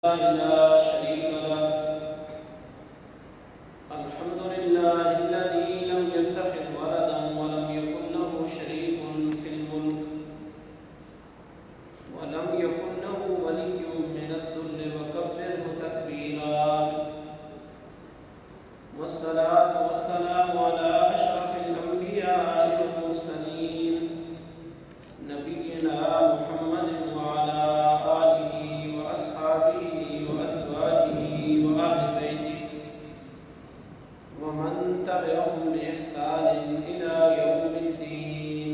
لا شريك له الحمد لله الذي لم يتخذ ولدا ولم يكن له شريك في الملك ولم يكن له ولي من الذل وكبره تكبيرا والصلاة والسلام على أشرف الأنبياء والمرسلين نبينا محمد وعلى آله وأصحابه وأزواجه وأهل بيته ومن تبعهم بإحسان إلى يوم الدين.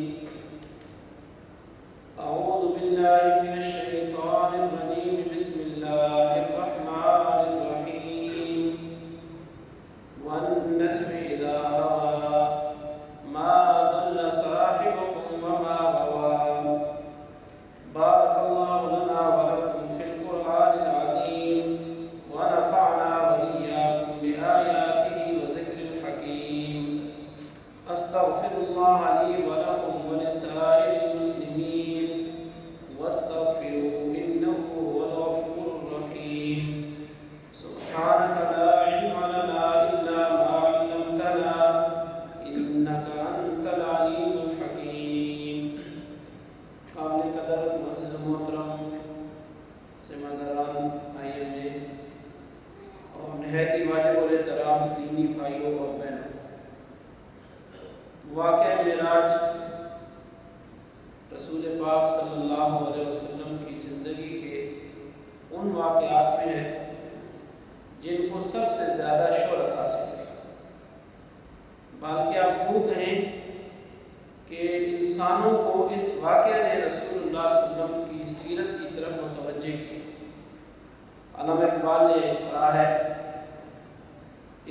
أعوذ بالله من الشيطان الرجيم. بسم الله الرحمن الرحيم. والنجم إذا هوى ما ضل صاحبكم وما غوى. بارك الله لنا ولكم في القرآن العظيم ونفعنا وإياكم بآياته وذكر الحكيم. أستغفر الله لي ولكم ولسائر المسلمين واستغفروه إنه هو الغفور الرحيم. سبحانك لا علم لنا إلا ما علمتنا إنك أنت العليم الحكيم. قابل قدر معزز محترم سمعداران بھائیوں میں اور نہایت واجب الاحترام دینی بھائیوں اور بہنوں، واقعہ معراج رسول پاک صلی اللہ علیہ وسلم کی زندگی کے ان واقعات میں ہے جن کو سب سے زیادہ شہرت حاصل ہے، بلکہ آپ یوں کہیں کہ انسانوں کو اس واقعہ نے رسول اللہ صلی اللہ علیہ وسلم کی سیرت کی طرف متوجہ کی. علامہ اقبال نے کہا ہے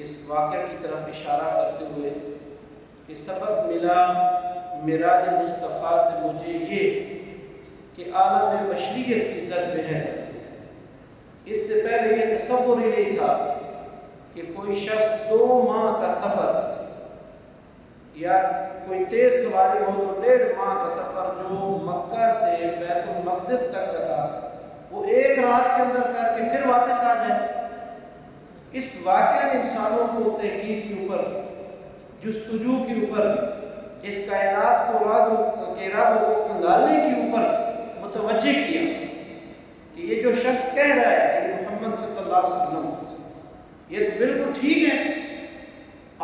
اس واقعہ کی طرف اشارہ کرتے ہوئے کہ سبق ملا معراج مصطفیٰ سے مجھے یہ کہ عالم بشریت کی زد میں ہے. اس سے پہلے یہ تصور ہی نہیں تھا کہ کوئی شخص 2 ماہ کا سفر یا کوئی تیز سواری ہو تو 1.5 ماہ کا سفر جو مکہ سے بیت المقدس تک کا تھا وہ ایک رات کے اندر کر کے پھر واپس آ جائے. اس واقعہ نے انسانوں کو تحقیق کے اوپر، جستجو کے اوپر، اس کائنات کو رازوں کو کھنگالنے کے اوپر متوجہ کیا کہ یہ جو شخص کہہ رہا ہے کہ محمد صلی اللہ علیہ وسلم یہ تو بالکل ٹھیک ہے،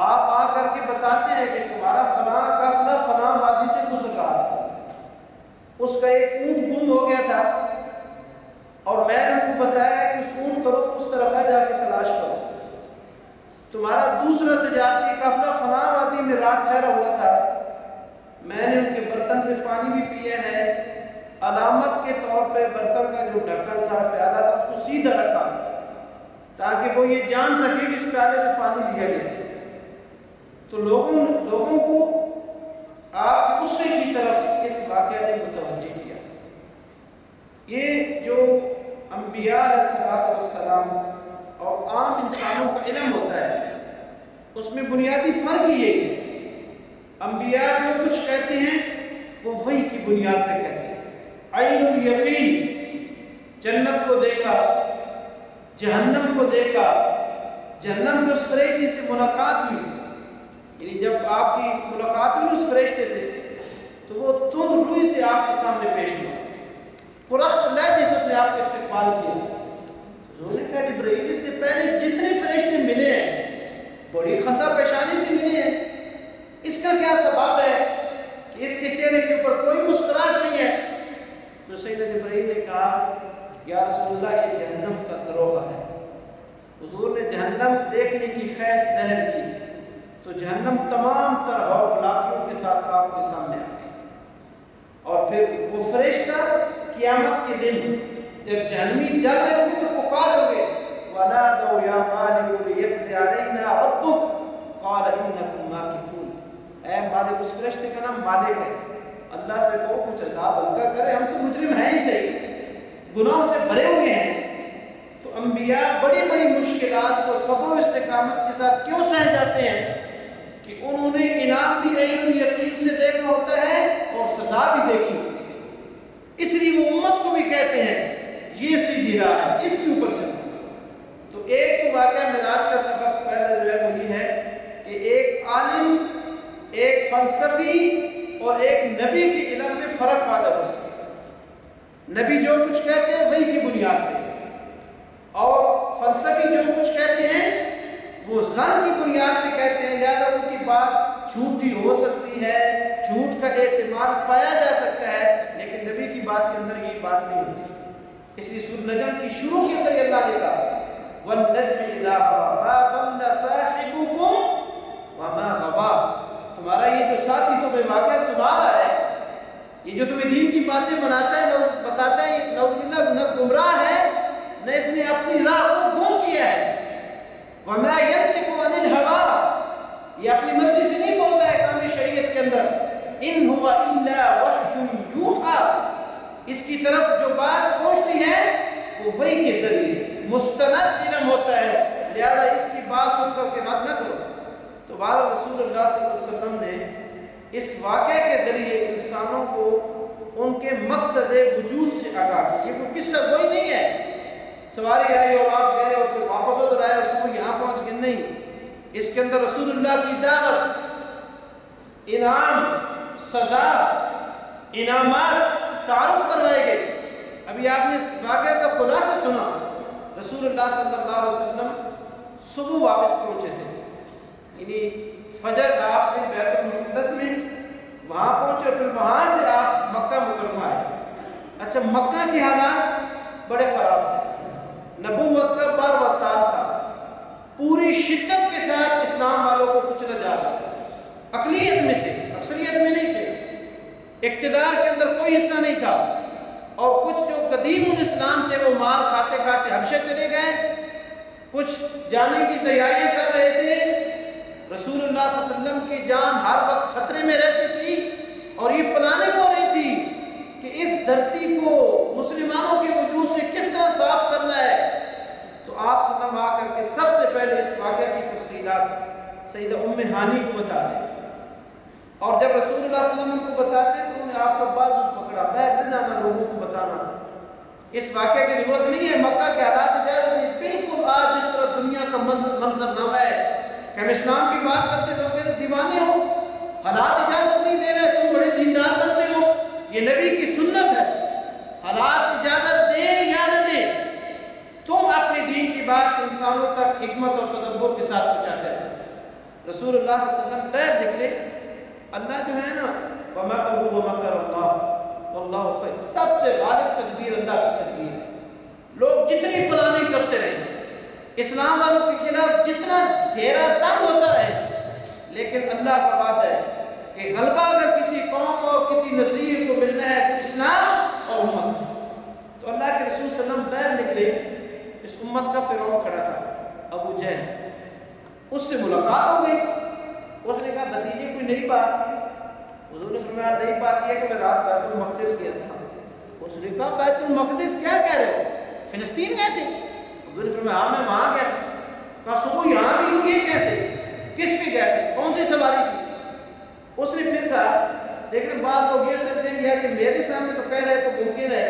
آپ آ کر کے بتاتے ہیں کہ تمہارا فلاں قافلہ فلاں وادی سے گزر رہا تھا، اس کا ایک اونٹ گم ہو گیا تھا اور میں نے ان کو بتایا کہ اس اونٹ کو اس طرف ہے جا کے تلاش کرو. تمہارا دوسرا تجارتی قافلہ فلاں وادی میں رات ٹھہرا ہوا تھا، میں نے ان کے برتن سے پانی بھی پیا ہے، علامت کے طور پہ برتن کا جو ڈھکن تھا، پیالہ تھا، اس کو سیدھا رکھا تاکہ وہ یہ جان سکے کہ اس پیالے سے پانی لیا گیا. تو لوگوں کو آپ کے اسوے کی طرف اس واقعہ نے متوجہ کیا. یہ جو انبیاء علیہ السلام اور عام انسانوں کا علم ہوتا ہے اس میں بنیادی فرق یہی ہے. انبیاء جو کچھ کہتے ہیں وہ وحی کی بنیاد پہ کہتے ہیں. عین الیقین، جنت کو دیکھا، جہنم کو دیکھا، جہنم کے اس فرشتے سے ملاقات ہوئی، یعنی جب آپ کی ملاقات ہوئی اس فرشتے سے تو وہ تند روئی سے آپ کے سامنے پیش ہوا، پرخت لہجے سے اس نے آپ کا استقبال کیا. انہوں نے کہا جبرائیل اس سے پہلے جتنے فرشتے ملے ہیں بڑی خندہ پیشانی سے ملے ہیں، اس کا کیا سبب ہے کہ اس کے چہرے کے اوپر کوئی مسکراہٹ نہیں ہے؟ تو سیدنا جبرائیل نے کہا یا رسول اللہ یہ جہنم کا دروغہ ہے. حضور نے جہنم دیکھنے کی خیر ظاہر کی تو جہنم تمام تر ہولناکیوں کے ساتھ آپ کے سامنے آ گئی، اور پھر وہ فرشتہ قیامت کے دن جب جہنمی جل رہے ہوں گے تو پکاریں گے وَنَادَوْا يَا مَالِكُ لِيَقْضِ عَلَيْنَا رَبُّكَ قَالَ إِنَّكُمْ مَاكِثُونَ. اے مالک، اس فرشتے کا نام مالک ہے، اللہ سے کہو کچھ عذاب ہلکا کرے، ہم تو مجرم ہیں ہی صحیح، گناہوں سے بھرے ہوئے ہیں. تو انبیاء بڑی بڑی مشکلات کو صبر و استقامت کے ساتھ کیوں سہ جاتے ہیں کہ انہوں نے انعام بھی عین الیقین سے دیکھا ہوتا ہے اور سزا بھی دیکھی ہوتی ہے. اس لیے وہ امت کو بھی کہتے ہیں یہ سیدھی راہ ہے، اس کے اوپر چلنا۔ تو ایک تو واقعہ معراج کا سبق پہلا جو ہے وہ یہ ہے کہ ایک عالم، ایک فلسفی اور ایک نبی کے علم میں فرق پیدا ہو سکے۔ نبی جو کچھ کہتے ہیں وہی کی بنیاد پہ، اور فلسفی جو کچھ کہتے ہیں وہ ظن کی بنیاد پہ کہتے ہیں، لہذا ان کی بات جھوٹی ہو سکتی ہے، جھوٹ کا احتمال پایا جا سکتا ہے، لیکن نبی کی بات کے اندر یہ بات نہیں ہوتی۔ اس لیے سورۃ نجم کی شروع کے اندر اللہ نے کہا وَالنَّجْمِ إِذَا هَوَىٰ مَا ضَلَّ صَاحِبُكُمْ وَمَا غَوَىٰ۔ تمہارا یہ جو ساتھی تمہیں واقعہ سنا رہا ہے، یہ جو تمہیں دین کی باتیں بناتا ہے، بتاتا ہے، یہ نعوذ باللہ نہ گمراہ ہے نہ اس نے اپنی راہ کو گم کیا ہے۔ وَمَا يَنْطِقُ عَنِ الْهَوَىٰ، یہ اپنی مرضی سے نہیں بولتا ہے کام شریعت کے اندر۔ إِنْ هُوَ إِلَّا وَحْيٌ يُوحَىٰ، اس کی طرف جو بات پہنچتی ہے وہ وحی کے ذریعے مستند علم ہوتا ہے، لہذا اس کی بات سن کر کے رد نہ کرو۔ تو بہرحال رسول اللہ صلی اللہ علیہ وسلم نے اس واقعے کے ذریعے انسانوں کو ان کے مقصد وجود سے آگاہ کیا۔ یہ کوئی قصہ کوئی نہیں ہے، سواری آئی اور آپ گئے اور پھر واپس ادھر آئے اور صبح یہاں پہنچ گئے، نہیں۔ اس کے اندر رسول اللہ کی دعوت، انعام، سزا، انعامات، تعارف کروائے گئے۔ ابھی آپ نے اس واقعہ کا خلاصہ سنا، رسول اللہ صلی اللہ علیہ وسلم صبح واپس پہنچے تھے، یعنی فجر آپ نے بیت المقدس میں وہاں پہنچے، پھر وہاں سے آپ مکہ مکرمہ آئے۔ اچھا، مکہ کے حالات بڑے خراب تھے، نبوت کا 12واں سال تھا، پوری شدت کے ساتھ اسلام والوں کو کچلا جا رہا تھا، اقلیت میں تھے، اکثریت میں نہیں تھے، اقتدار کے اندر کوئی حصہ نہیں تھا، اور کچھ جو قدیم الاسلام تھے وہ مار کھاتے کھاتے حبشہ چلے گئے، کچھ جانے کی تیاریاں کر رہے تھے۔ رسول اللہ صلی اللہ علیہ وسلم کی جان ہر وقت خطرے میں رہتی تھی، اور یہ پلاننگ ہو رہی تھی کہ اس دھرتی کو مسلمانوں کے وجود سے کس طرح صاف کرنا ہے۔ تو آپ صلی اللہ علیہ وسلم آ کر کے سب سے پہلے اس واقعہ کی تفصیلات سیدہ ام ہانی کو بتاتے ہیں، اور جب رسول اللہ صلی اللہ علیہ وسلم کو بتاتے ہیں تو انہوں نے آپ کا بازو پکڑا، باہر نہ جانا، لوگوں کو بتانا، اس واقعے کی ضرورت نہیں ہے، مکہ کے حالات اجازت نہیں۔ بالکل آج جس طرح دنیا کا منظر نامہ ہے کہ ہم اسلام کی بات کرتے لوگ کہتے دیوانے ہو، حالات اجازت نہیں دے رہے، تم بڑے دیندار بنتے ہو، یہ نبی کی سنت ہے، حالات اجازت دیں یا نہ دیں، تم اپنے دین کی بات انسانوں تک حکمت اور تدبر کے ساتھ پہنچاتے رہے۔ رسول اللہ صلی اللہ علیہ وسلم باہر نکلے، اللہ جو ہے نا وَمَكَرُوا وَمَكَرَ اللَّهُ وَاللَّهُ خَيْرُ، سب سے غالب تدبیر اللہ کی تدبیر ہے۔ لوگ جتنی پلاننگ کرتے رہے، اسلام والوں کے خلاف جتنا گھیرا تنگ ہوتا رہے، لیکن اللہ کا وعدہ ہے کہ غلبہ اگر کسی قوم اور کسی نظریے کو ملنا ہے تو اسلام اور امت ہے۔ تو اللہ کے رسول صلی اللہ علیہ وسلم باہر نکلے، اس امت کا فرعون کھڑا تھا، ابو جہل، اس سے ملاقات ہو گئی۔ اس نے کہا بھتیجے کوئی نئی بات؟ حضور نے فرمایا نئی بات یہ ہے کہ میں رات بیت المقدس گیا تھا۔ اس نے کہا بیت المقدس کیا کہہ رہے ہو، فلسطین گئے تھے؟ حضور نے فرمایا ہاں میں وہاں گیا تھا۔ کہا صبح یہاں بھی ہوگی کیسے، کس پہ گئے تھے، کون سی سواری تھی؟ اس نے پھر کہا دیکھیں بعض لوگ یہ سمجھتے ہیں کہ یار یہ میرے سامنے تو کہہ رہے تو ممکن ہے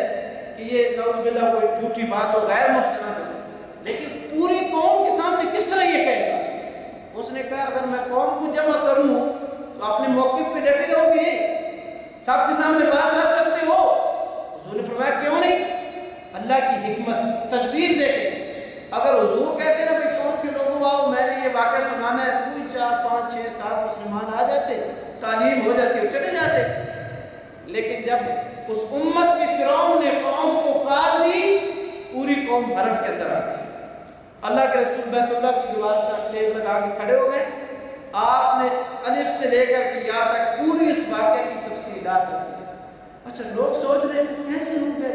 کہ یہ نعوذ باللہ کوئی جھوٹی بات ہو، غیر مستند ہو، لیکن پوری قوم کے سامنے کس طرح یہ کہے گا؟ اس نے کہا اگر میں قوم کو جمع کروں تو اپنے موقف پہ ڈٹے رہو گے، سب کے سامنے بات رکھ سکتے ہو؟ حضور نے فرمایا کیوں نہیں، اللہ کی حکمت تدبیر دیکھیں۔ اگر حضور کہتے نا کہ قوم کے لوگوں آؤ میں نے یہ واقعہ سنانا ہے تو کوئی 4 5 6 7 مسلمان آ جاتے، تعلیم ہو جاتی اور چلے جاتے، لیکن جب اس امت کی فرعون نے قوم کو کال دی، پوری قوم حرم کے اندر آ گئی۔ اللہ کے رسول بیت اللہ کی دیوار پر ٹیب لگا کے کھڑے ہو گئے، آپ نے الف سے لے کر کے یا تک پوری اس واقعے کی تفصیلات رکھی۔ اچھا لوگ سوچ رہے ہیں کیسے ہو گیا،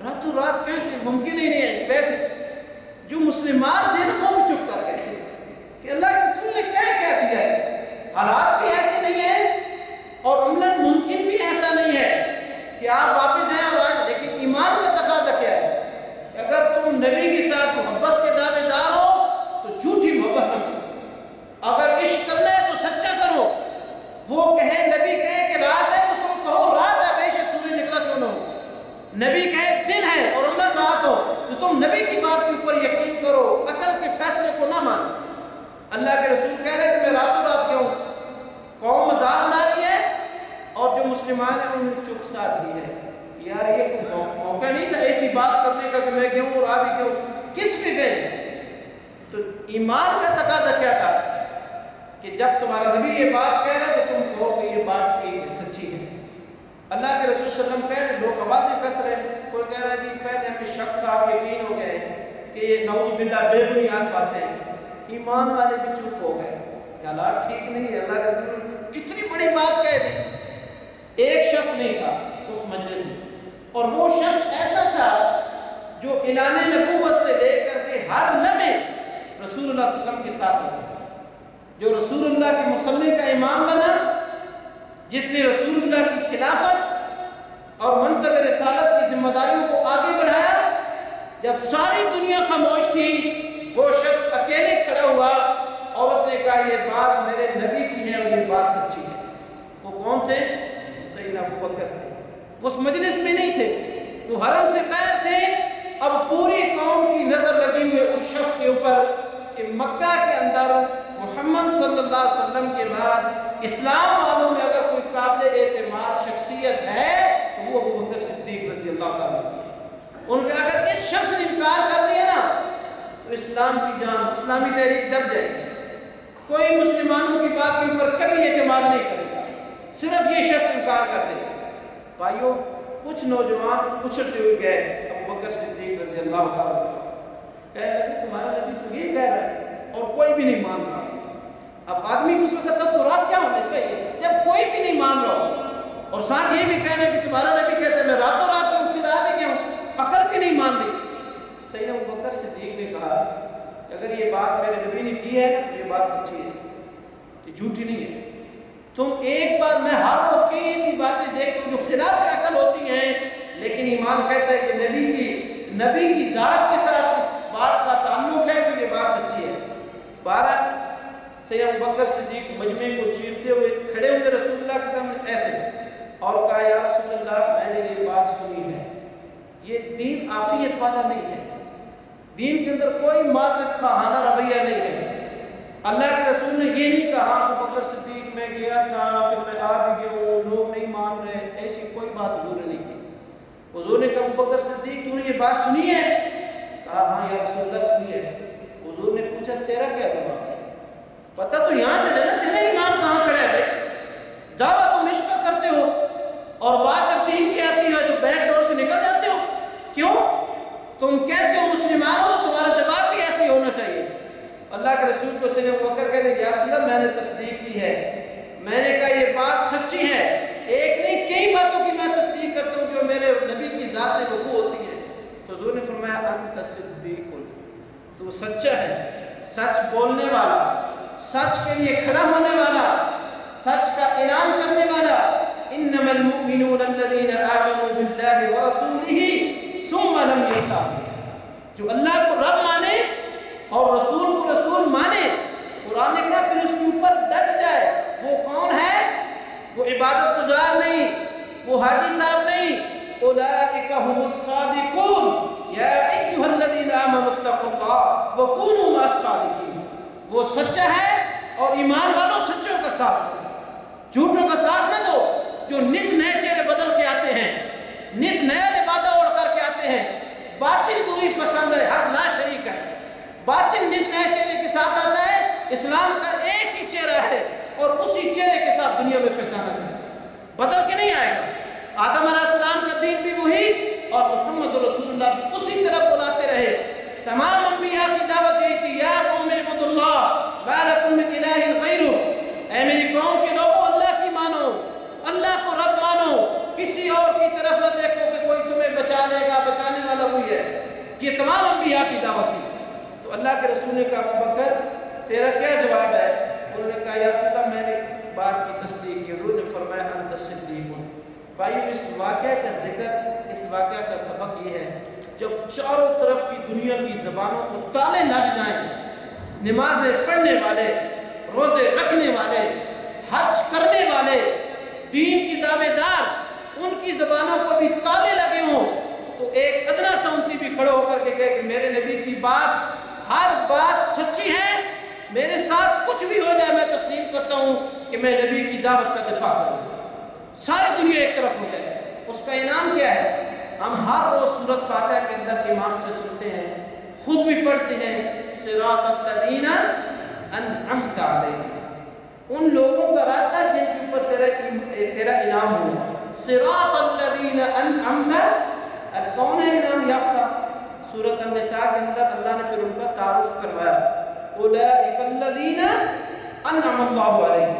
راتوں رات کیسے، ممکن ہی نہیں ہے ویسے۔ جو مسلمان تھے نا وہ بھی چپ کر گئے کہ اللہ کے رسول نے کیا کہہ دیا ہے، حالات بھی ایسے نہیں ہیں اور عملاً ممکن بھی ایسا نہیں ہے کہ آپ واپس جائیں اور آج، لیکن ایمان کا تقاضا کیا ہے کہ اگر تم نبی کے ساتھ محبت کے دعوے دار ہو تو جھوٹی محبت نہ کرو، اگر عشق کرنا ہے تو سچا کرو۔ وہ کہیں نبی کہے کہ رات ہے تو تم کہو رات ہے، بے شک سورج نکلا کیوں نہ ہو، نبی کہے دن ہے اور عملاً رات ہو اللہ کے رسول کہہ رہے ہیں کہ میں راتوں رات گیا ہوں. قوم مذاق بنا رہی ہے اور جو مسلمان ہیں انہوں نے چپ ساتھ لی ہے. یار یہ کوئی موقع نہیں تھا ایسی بات کرنے کا کہ میں گیا ہوں اور آپ بھی گیا ہوں. کس پہ گئے؟ تو ایمان کا تقاضا کیا تھا کہ جب تمہارا نبی یہ بات کہہ رہا ہے تو تم کہو کہ یہ بات ٹھیک ہے، سچی ہے. اللہ کے رسول صلی اللہ علیہ وسلم کہہ رہے ہیں، لوگ آوازیں کس رہے ہیں. کوئی کہہ رہا ہے جی پہلے ہمیں شک تھا، اب یقین ہو گئے کہ یہ نعوذ باللہ بے بنیاد باتیں ہیں. ایمان والے بھی چپ ہو گئے. حالات ٹھیک نہیں ہے. اللہ کے رسول نے کتنی بڑی بات کہہ دی. ایک شخص نہیں تھا اس مجلس میں، اور وہ شخص ایسا تھا جو اعلان نبوت سے لے کر کے ہر لمحے رسول اللہ صلی اللہ علیہ وسلم کے ساتھ رہتا تھا، جو رسول اللہ کے مصلی کا امام بنا، جس نے رسول اللہ کی خلافت اور منصب رسالت کی ذمہ داریوں کو آگے بڑھایا. جب ساری دنیا خاموش تھی وہ شخص اکیلے کھڑا ہوا اور اس نے کہا یہ بات میرے نبی کی ہے اور یہ بات سچی ہے. وہ کون تھے؟ سیدنا ابو بکر تھے. وہ اس مجلس میں نہیں تھے، وہ حرم سے باہر تھے. اب پوری قوم کی نظر لگی ہوئی اس شخص کے اوپر کہ مکہ کے اندر محمد صلی اللہ علیہ وسلم کے بعد اسلام والوں میں اگر کوئی قابل اعتماد شخصیت ہے تو وہ ابو بکر صدیق رضی اللہ تعالیٰ کی ہے. ان کا اگر اس شخص نے انکار کر دیا نا تو اسلام کی جان، اسلامی تحریک دب جائے گی. کوئی مسلمانوں کی بات کے اوپر کبھی اعتماد نہیں کرے گا، صرف یہ شخص انکار کر دے. بھائیو کچھ نوجوان اچھلتے ہوئے گئے ابو بکر صدیق رضی اللہ تعالیٰ کے پاس. کہنے لگے تمہارا نبی تو یہ کہہ رہا ہے اور کوئی بھی نہیں مان رہا. اب آدمی اس وقت تصورات کیا ہونے چاہیے جب کوئی بھی نہیں مان رہا ہو، اور ساتھ یہ بھی کہنا کہ تمہارا نبی کہتا ہے میں راتوں رات گیا ہوں، پھر آ بھی گیا ہوں، عقل بھی نہیں مان رہی. سیدنا ابو بکر صدیق نے کہا کہ اگر یہ بات میرے نبی نے کی ہے تو یہ بات سچی ہے، یہ جھوٹی نہیں ہے. تم ایک بار، میں ہر روز کئی ایسی باتیں دیکھتا ہوں جو خلاف عقل ہوتی ہیں، لیکن ایمان کہتا ہے کہ نبی کی ذات کے ساتھ اس بات کا تعلق ہے تو یہ بات سچی ہے. 12 سیدنا ابو بکر صدیق مجمع کو چیرتے ہوئے کھڑے ہوئے رسول اللہ کے سامنے ایسے اور کہا یا رسول اللہ میں نے یہ بات سنی ہے، یہ دین عافیت والا نہیں ہے، دین کے اندر کوئی معذرت خواہانہ رویہ نہیں ہے. اللہ کے رسول نے یہ نہیں کہا ابو بکر صدیق میں گیا تھا پھر میں آ بھی گیا ہوں لوگ نہیں مان رہے، ایسی کوئی بات حضور نے نہیں کی. حضور نے کہا ابو بکر صدیق تو نے یہ بات سنی ہے؟ کہا ہاں یا رسول اللہ سنی ہے. حضور نے پوچھا تیرا کیا جواب ہے؟ پتہ تو یہاں چلے نا تیرا ایمان کہاں کھڑا ہے بھائی. دعویٰ تم عشق کا کرتے ہو اور بات جب دین کی آتی ہے تو بیک ڈور سے نکل جاتے ہو. کیوں؟ تم کہتے ہو مسلمان ہو تو تمہارا جواب بھی ایسے ہی ہونا چاہیے. اللہ کے رسول کو سیدنا ابو بکر کہنے یا رسول اللہ میں نے تصدیق کی ہے، میں نے کہا یہ بات سچی ہے، ایک نہیں کئی باتوں کی میں تصدیق کرتا ہوں جو میرے نبی کی ذات سے وقوع ہوتی ہے. تو حضور نے فرمایا انت صدیق، تو سچا ہے، سچ بولنے والا، سچ کے لیے کھڑا ہونے والا، سچ کا اعلان کرنے والا. انما المؤمنون الذين آمنوا بالله ورسوله ثم لم يرتابوا، جو اللہ کو رب مانے اور رسول کو رسول مانے، قرآن نے کہا پھر اس کے اوپر ڈٹ جائے. وہ کون ہے؟ وہ عبادت گزار نہیں، وہ حاجی صاحب نہیں. اولئک هم الصادقون یا ایھا الذین آمنوا اتقوا اللہ وکونوا مع الصادقین. وہ سچا ہے اور ایمان والوں سچوں کا ساتھ دو، جھوٹوں کا ساتھ نہ دو جو نت نئے چہرے بدل کے آتے ہیں، نت نیا لبادہ اوڑھ کر کے آتے ہیں. باطل تو ہی پسند ہے، حق لا شریک ہے. باطل نت نئے چہرے کے ساتھ آتا ہے، اسلام کا ایک ہی چہرہ ہے اور اسی چہرے کے ساتھ دنیا میں پہچانا جائے گا، بدل کے نہیں آئے گا. آدم علیہ السلام کا دین بھی وہی اور محمد رسول اللہ بھی اسی طرف بلاتے رہے. تمام انبیاء کی دعوت یہی تھی یا قوم اعبدوا اللہ ما لکم من الہ غیرہ. اے میری قوم کے لوگوں اللہ کی مانو، اللہ کو رب مانو، کسی اور کی طرف نہ دیکھو کہ کوئی تمہیں بچا لے گا، بچانے والا وہی ہے. یہ تمام انبیاء کی دعوت تھی. تو اللہ کے رسول نے کہا ابو بکر تیرا کیا جواب ہے؟ انہوں نے کہا یا رسول اللہ میں نے بات کی تصدیق کی. حضور نے فرمایا انت صدیق. بھائیو اس واقعہ کا ذکر، اس واقعہ کا سبق یہ ہے جب چاروں طرف کی دنیا کی زبانوں کو تالے لگ جائیں، نمازیں پڑھنے والے، روزے رکھنے والے، حج کرنے والے، دین کی دعوے دار، ان کی زبانوں کو بھی تالے لگے ہوں تو ایک ادنا سا امتی بھی کھڑے ہو کر کے کہے کہ میرے نبی کی بات ہر بات سچی ہے، میرے ساتھ کچھ بھی ہو جائے میں تسلیم کرتا ہوں کہ میں نبی کی دعوت کا دفاع کروں گا، ساری دنیا ایک طرف ہو جائے۔ اس کا انعام کیا ہے؟ ہم ہر روز سورۃ فاتحہ کے اندر امام سے سنتے ہیں، خود بھی پڑھتے ہیں، صراط الذین انعمت علیہم، ان لوگوں کا راستہ جن کے اوپر تیرا انعام ہوا۔ صراط الذین انعمت، کون ہے انعام یافتہ؟ سورۃ النساء کے اندر اللہ نے پھر ان کا تعارف کروایا، اولئک الذین انعم اللہ علیہم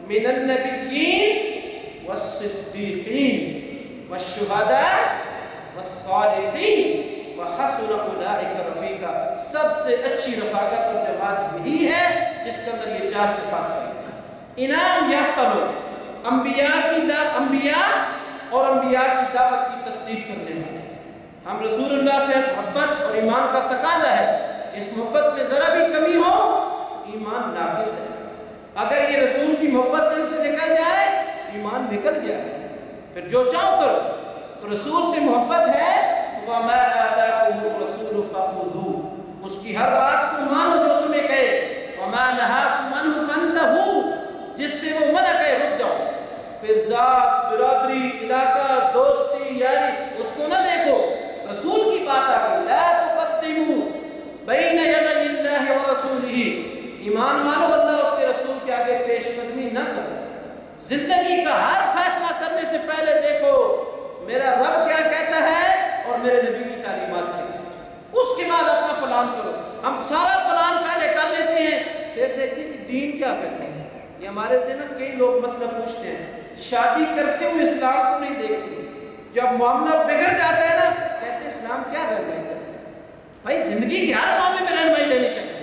من النبیین والصدیقین والشہداء والصالحین وحسن اولئک رفیقا۔ سب سے اچھی رفاقت اور جماعت یہی ہے جس کے اندر یہ چار صفات پائی جائیں۔ انعام یافتہ لوگ، انبیاء اور انبیاء کی دعوت کی تصدیق کرنے والے۔ ہم رسول اللہ سے محبت اور ایمان کا تقاضا ہے، اس محبت میں ذرا بھی کمی ہو تو ایمان ناقص ہے۔ اگر یہ رسول کی محبت دل سے نکل جائے ایمان نکل گیا ہے۔ پھر جو چاہو کرو، تو رسول سے محبت ہے وَمَا آتَاكُمُ الرَّسُولُ فَخُذُوهُ، اس کی ہر بات کو مانو جو تمہیں کہے، وَمَا نَهَاكُمْ عَنْهُ فَانْتَهُوا، جس سے وہ منع کہے رک جاؤ۔ پھر ذات، برادری، علاقہ، دوستی، یاری اس کو نہ دیکھو، رسول کی بات آ گئی، لا تقدموا بین یدی اللہ ورسولہ، ایمان والو اللہ اس کے رسول کے آگے پیش قدمی نہ کرو۔ زندگی کا ہر فیصلہ کرنے سے پہلے دیکھو میرا رب کیا کہتا ہے اور میرے نبی کی تعلیمات کیا ہے، اس کے بعد اپنا پلان کرو۔ ہم سارا پلان پہلے کر لیتے ہیں، پھر دیکھتے ہیں دین کیا کہتے ہیں۔ یہ ہمارے سے نا کئی لوگ مسئلہ پوچھتے ہیں، شادی کرتے ہوئے اسلام کو نہیں دیکھتے، جب معاملہ بگڑ جاتا ہے نا کہتے ہیں اسلام کیا رہنمائی کرتا ہے۔ بھائی زندگی کے ہر معاملے میں رہنمائی لینی چاہیے۔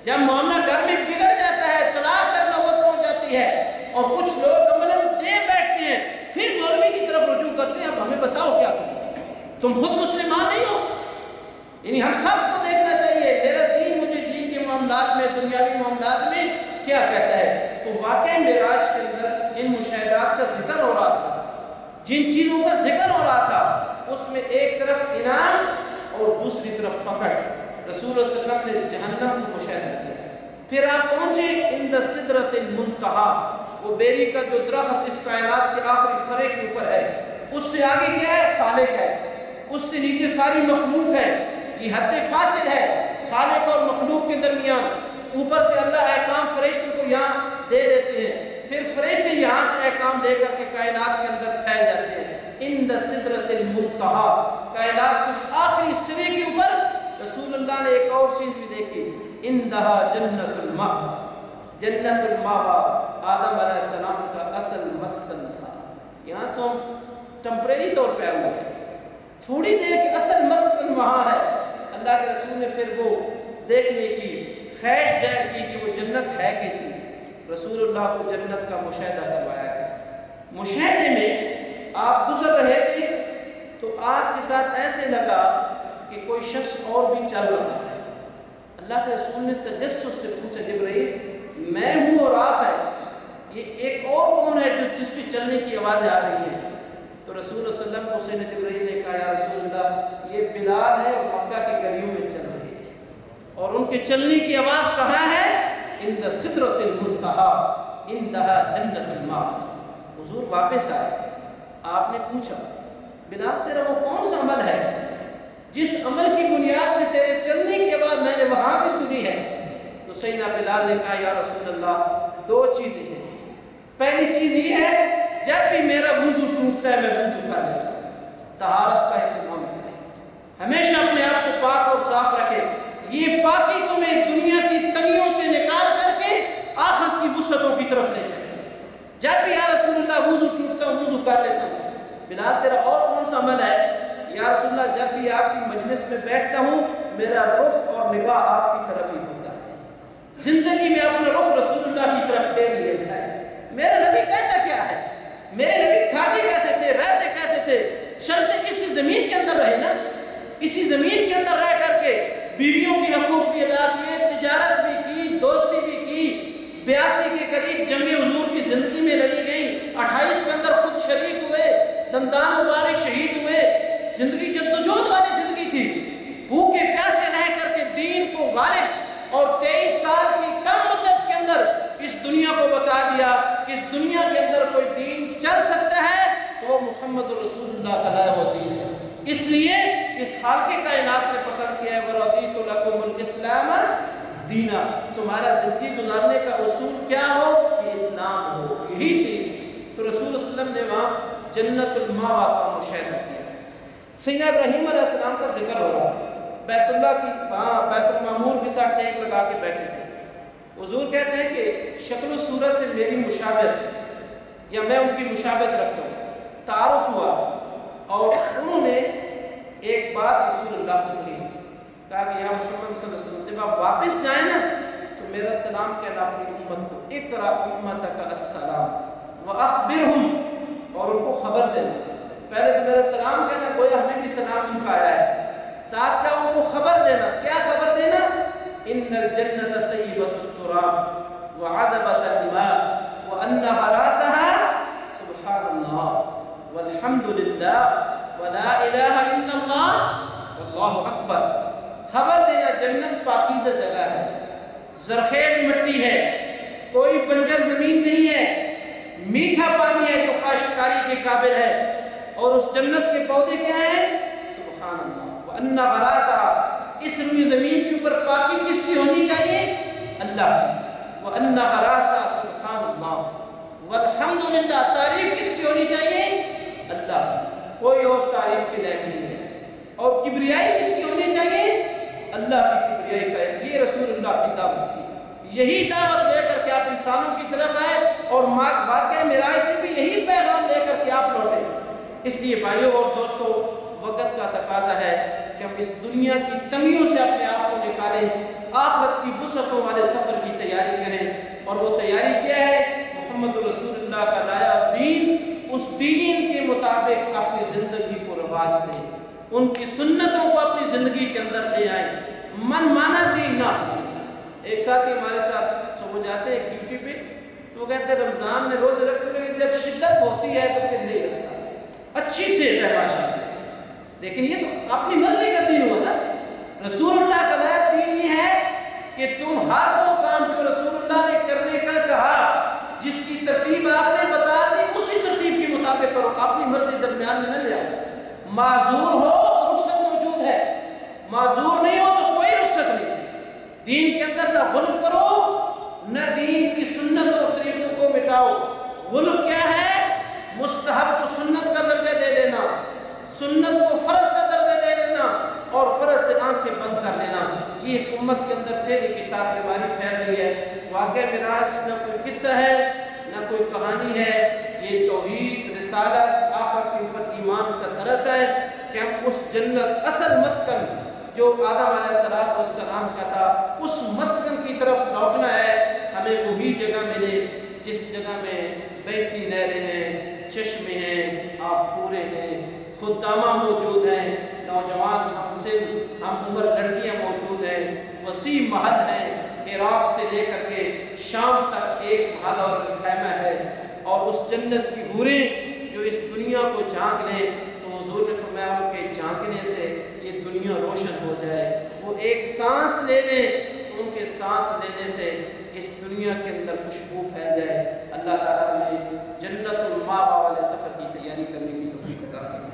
جب معاملہ گھر میں بگڑ جاتا ہے، طلاق تک نوبت پہنچ جاتی ہے اور کچھ لوگ عملاً دے بیٹھتے ہیں، پھر مولوی کی طرف رجوع کرتے ہیں، اب ہمیں بتاؤ کیا کریں، تم خود مسلمان نہیں ہو۔ یعنی ہم سب کو دیکھنا چاہیے میرا دین مجھے دین کے معاملات میں، دنیاوی معاملات میں کیا کہتا ہے۔ تو واقعی معراج کے اندر جن مشاہدات کا ذکر ہو رہا تھا، جن چیزوں کا ذکر ہو رہا تھا، اس میں ایک طرف انعام اور دوسری طرف پکڑ۔ رسول اللہ صلی اللہ علیہ وسلم نے جہنم کو مشاہدہ کیا، پھر آپ پہنچے عند سدرۃ المنتہا، وہ بیری کا جو درخت اس کائنات کے آخری سرے کے اوپر ہے، اس سے آگے کیا ہے؟ خالق ہے، اس سے نیچے ساری مخلوق ہے، یہ حد فاصل ہے خالق اور مخلوق کے درمیان۔ اوپر سے اللہ احکام فرشتوں کو یہاں دے دیتے ہیں، پھر فرشتے یہاں سے احکام لے کر کے کائنات کے اندر پھیل جاتے ہیں۔ عند سدرۃ المنتہا، کائنات اس آخری سرے کے اوپر رسول اللہ نے ایک اور چیز بھی دیکھی، اندہا جنت المأویٰ، جنت المأویٰ آدم علیہ السلام کا اصل مسکن تھا۔ یہاں تو ہم ٹمپریری طور پہ ہوئے ہیں، تھوڑی دیر کی اصل مسکن وہاں ہے۔ اللہ کے رسول نے پھر وہ دیکھنے کی خواہش ظاہر کی کہ وہ جنت ہے کیسی۔ رسول اللہ کو جنت کا مشاہدہ کروایا گیا۔ مشاہدے میں آپ گزر رہے تھے تو آپ کے ساتھ ایسے لگا کہ کوئی شخص اور بھی چل رہا ہے۔ اللہ کے رسول نے تجسس سے پوچھا، جبرائیل میں ہوں اور آپ ہیں، یہ ایک اور کون ہے جو جس کی چلنے کی آوازیں آ رہی ہیں؟ تو رسول اللہ صلی اللہ علیہ وسلم کو سیدنا جبرائیل نے کہا، یا رسول اللہ یہ بلال ہے اور مکہ کی گلیوں میں چل رہے ہیں، اور ان کے چلنے کی آواز کہاں ہے؟ عند سدرۃ المنتہا عندہا جنت المأویٰ۔ حضور واپس آئے، آپ نے پوچھا بلال تیرا وہ کون سا عمل ہے جس عمل کی بنیاد میں تیرے چلنے کی آواز میں نے وہاں بھی سنی ہے؟ تو سیدنا بلال نے کہا، یا رسول اللہ دو چیزیں ہیں، پہلی چیز یہ ہے جب بھی میرا وضو ٹوٹتا ہے میں وضو کر لیتا ہوں۔ طہارت کا اہتمام کریں، ہمیشہ اپنے آپ کو پاک اور صاف رکھیں۔ یہ پاکی تمہیں دنیا کی تنگیوں سے نکال کر کے آخرت کی وسعتوں کی طرف لے جائیں گے۔ جب بھی یا رسول اللہ وضو ٹوٹتا ہوں وضو کر لیتا ہوں۔ بلال تیرا اور کون سا عمل ہے؟ یا رسول اللہ جب بھی آپ کی مجلس میں بیٹھتا ہوں میرا رخ اور نگاہ آپ کی طرف ہی ہوتا ہے، زندگی میں اپنا رخ رسول اللہ کی طرف پھیر لیا جائے۔ میرا نبی کہتا کیا ہے؟ میرے نبی کھاتے کیسے تھے، رہتے کیسے تھے؟ چلتے اسی زمین کے اندر رہے نا، اسی زمین کے اندر رہ کر کے بیویوں کے حقوق بھی ادا کیے، تجارت بھی کی، دوستی بھی کی، 82 کے قریب جنگیں حضور کی زندگی میں لڑی گئیں، 28 کے اندر خود شریک ہوئے، دندان مبارک شہید ہوئے۔ زندگی جدوجہد والی زندگی تھی، بھوکے پیاسے رہ کر کے دین کو غالب اور 23 سال کی کم مدت کے اندر اس دنیا کو بتا دیا کہ اس دنیا کے اندر کوئی دین چل سکتا ہے تو وہ محمد رسول اللہ کا لایا ہوا دین ہے۔ اس لیے اس خالق کائنات نے پسند کیا ہے وَرَضِيتُ لَكُمُ الْإِسْلَامَ دِينًا، تمہارا زندگی گزارنے کا اصول کیا ہو؟ یہ اسلام ہو، یہی دین۔ تو رسول صلی اللہ علیہ وسلم نے وہاں جنت الماوا کا مشاہدہ کیا۔ سیدنا ابراہیم علیہ السلام کا ذکر ہو رہا تھا، بیت اللہ کی وہاں بیت المعمور کے ساتھ ٹینک لگا کے بیٹھے تھے۔ حضور کہتے ہیں کہ شکل و صورت سے میری مشابہت یا میں ان کی مشابہت رکھتا ہوں، تعارف ہوا اور انہوں نے ایک بات رسول اللہ کو کہی، کہا کہ یا محمد صلی اللہ علیہ وسلم جب آپ واپس جائیں نا تو میرا سلام کہنا اپنی امت کو، اقرا امتک السلام واخبرہم، اور ان کو خبر دینا۔ پہلے تو میرا سلام کہنا، گویا ہمیں بھی سلام ان کا آیا ہے، ساتھ کا ان کو خبر دینا۔ کیا خبر دینا؟ ان الجنت طیبۃ التراب وعذبۃ الماء وان غراسها سبحان اللہ والحمد للہ ولا الہ الا اللہ واللہ اکبر۔ خبر دینا جنت پاکیزہ جگہ ہے، زرخیز مٹی ہے، کوئی بنجر زمین نہیں ہے، میٹھا پانی ہے جو کاشتکاری کے قابل ہے، اور اس جنت کے پودے کیا ہیں؟ سبحان اللہ۔ وَأَنَّ غَرَاسَهَا، اس روئی زمین کے اوپر پاکی کس کی ہونی چاہیے؟ اللہ کی۔ وَأَنَّ غَرَاسَهَا سبحان اللہ والحمد للہ، تعریف کس کی ہونی چاہیے؟ اللہ کی، کوئی اور تعریف کے لائق نہیں ہے۔ اور کبریائی کس کی ہونی چاہیے؟ اللہ کی کبریائی کا۔ یہ رسول اللہ کی دعوت تھی، یہی دعوت لے کر کے آپ انسانوں کی طرف آئے، اور واقعہ معراج سے بھی یہی پیغام لے کر کے آپ لوٹے۔ اس لیے بھائیوں اور دوستوں، وقت کا تقاضا ہے کہ ہم اس دنیا کی تنگیوں سے اپنے آپ کو نکالیں، آخرت کی وسعتوں والے سفر کی تیاری کریں۔ اور وہ تیاری کیا ہے؟ محمد رسول اللہ کا لایا دین، اس دین کے مطابق اپنی زندگی کو رواج دیں، ان کی سنتوں کو اپنی زندگی کے اندر لے آئیں، من مانا دین نہ اپنائیں۔ ایک ساتھی ہمارے ساتھ صبح جاتے ہیں ڈیوٹی پہ، تو وہ کہتے ہیں رمضان میں روزے رکھتے ہوئے جب شدت ہوتی ہے تو پھر نہیں رکھتا، اچھی صحت ہے ماشاءاللہ، لیکن یہ تو اپنی مرضی کا دین ہوا نا۔ رسول اللہ کا لایا دین یہ ہے کہ تم ہر وہ کام جو رسول اللہ نے کرنے کا کہا، جس کی ترتیب آپ نے بتا دی، اسی ترتیب کے مطابق کرو، اپنی مرضی درمیان میں نہ لے آؤ۔ معذور ہو تو رخصت موجود ہے، معذور نہیں ہو تو کوئی رخصت نہیں ہے۔ دین کے اندر نہ غلو کرو، نہ دین کی سنت اور طریقوں کو مٹاؤ۔ غلو کیا ہے؟ مستحب کو سنت کا درجہ دے دینا، سنت کو فرض کا درجہ دے دینا، اور فرض سے آنکھیں بند کر لینا۔ یہ اس امت کے اندر تیزی کے ساتھ بیماری پھیل رہی ہے۔ واقعہ معراج نہ کوئی قصہ ہے نہ کوئی کہانی ہے، یہ توحید، رسالت، آخرت کے اوپر ایمان کا درس ہے کہ ہم اس جنت، اصل مسکن جو آدم علیہ السلام کا تھا، اس مسکن کی طرف لوٹنا ہے۔ ہمیں وہی جگہ ملے جس جگہ میں بہتی نہریں ہیں، چشمے ہیں، آبخورے ہیں، خدامہ موجود ہیں، نوجوان ہم سن ہم عمر لڑکیاں موجود ہیں، وسیع محل ہیں، عراق سے لے کر کے شام تک ایک محل اور خیمہ ہے۔ اور اس جنت کی حوریں جو اس دنیا کو جھانک لیں، تو حضور نے فرمایا ان کے جھانکنے سے یہ دنیا روشن ہو جائے۔ وہ ایک سانس لے لیں تو ان کے سانس لینے سے اس دنیا کے اندر خوشبو پھیل جائے۔ اللہ تعالیٰ ہمیں جنت الماوا والے سفر کی تیاری کرنے کی توفیق عطا فرمائے۔